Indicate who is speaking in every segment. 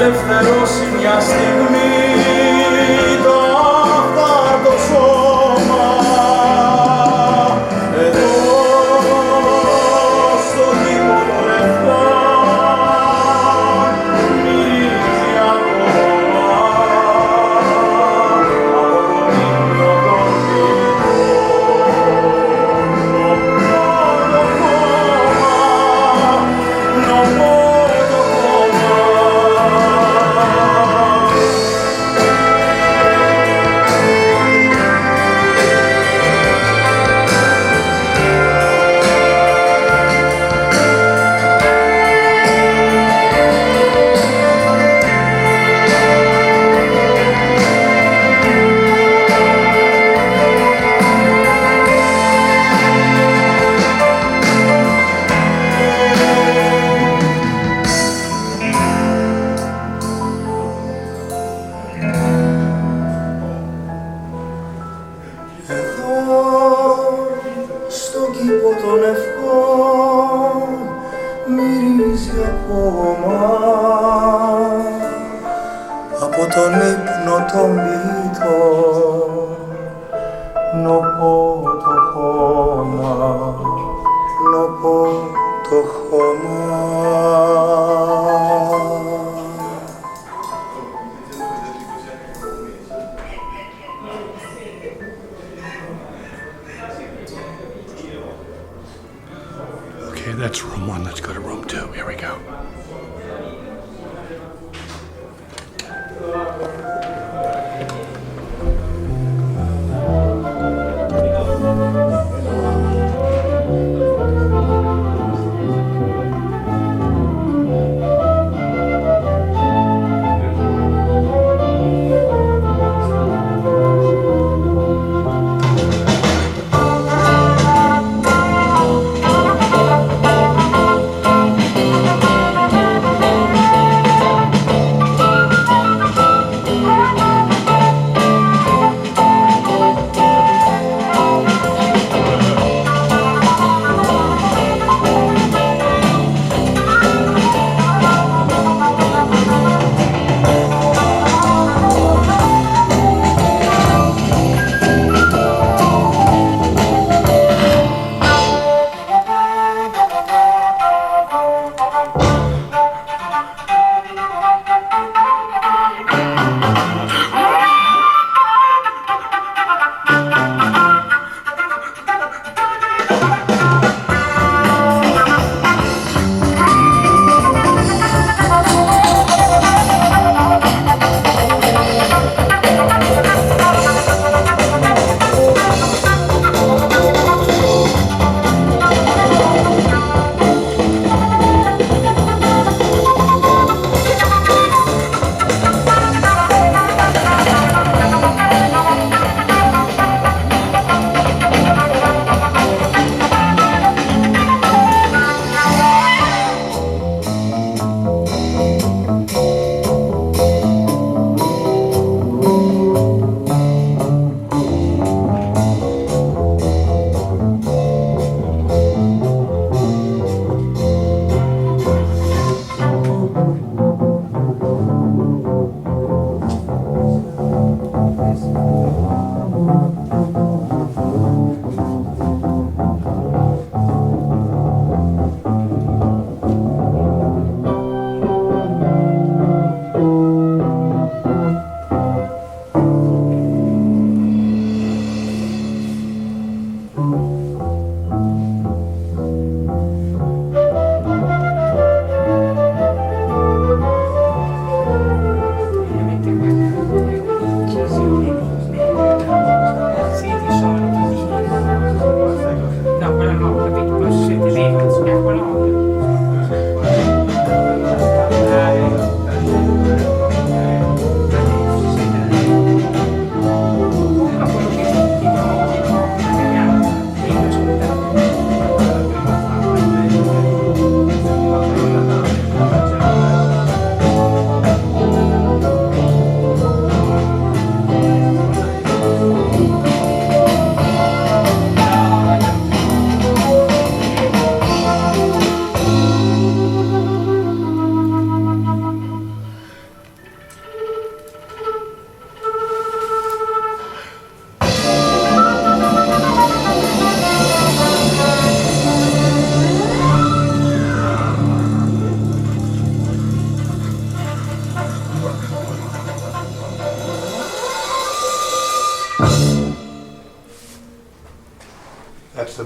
Speaker 1: ελευθερώσει μια στιγμή το αυτάρτο σώμα. Εδώ στο κήπο των λευκών μυρίζει ακόμα από τον ύπνο των
Speaker 2: That's room one. Let's go to room two. Here we go.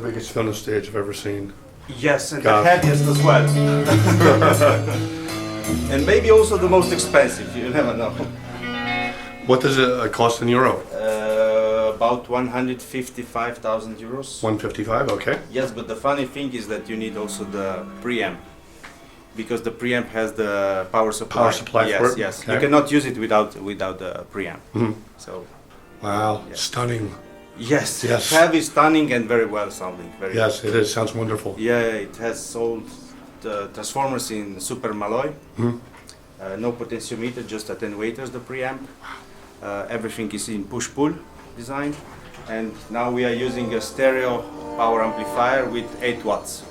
Speaker 2: biggest film stage I've ever seen.
Speaker 3: Yes, and
Speaker 2: God.
Speaker 3: the heaviest as well. And maybe also the most expensive, you never know.
Speaker 2: What does it cost in euro?
Speaker 3: About 155,000 euros.
Speaker 2: 155, okay.
Speaker 3: Yes, but the funny thing is that you need also the preamp. Because the preamp has the power supply.
Speaker 2: Power supply
Speaker 3: yes,
Speaker 2: for it?
Speaker 3: Yes,
Speaker 2: Okay.
Speaker 3: you cannot use it without the preamp.
Speaker 2: Mhm.
Speaker 3: So,
Speaker 2: Wow,
Speaker 3: Yeah.
Speaker 2: stunning.
Speaker 3: yes,
Speaker 2: Yes.
Speaker 3: heavy, stunning, and very well sounding. Very
Speaker 2: Yes, it is. Sounds wonderful.
Speaker 3: Yeah, it has all the transformers in super Malloy.
Speaker 2: Mhm.
Speaker 3: No potentiometer, just attenuators, the preamp. Everything is in push-pull design. And now we are using a stereo power amplifier with 8 watts.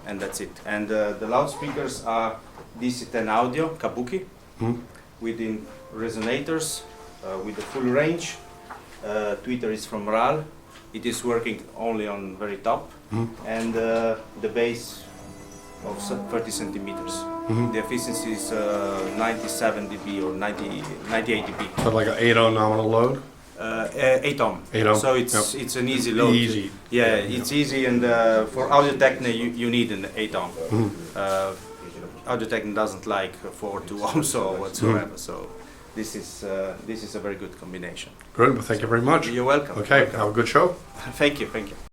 Speaker 3: And that's it. And the loudspeakers are DC10 audio, Kabuki,
Speaker 2: Mhm.
Speaker 3: within resonators, with the full range. Tweeter is from RAL. It is working only on very top.
Speaker 2: Mhm.
Speaker 3: And the bass of 30 centimeters.
Speaker 2: Mhm.
Speaker 3: The efficiency is 97 dB or 98 dB.
Speaker 2: So like an 8 ohm nominal load?
Speaker 3: 8 ohm.
Speaker 2: 8 ohm,
Speaker 3: So it's an easy load.
Speaker 2: Easy.
Speaker 3: Yeah, it's easy, and for Audio Tekne you need an 8 ohm.
Speaker 2: Mhm.
Speaker 3: Audio Tekne doesn't like 4 2 ohms or whatsoever. So this is a very good combination.
Speaker 2: Good, well, thank you very much.
Speaker 3: You're welcome.
Speaker 2: Okay, have a good show.
Speaker 3: Thank you.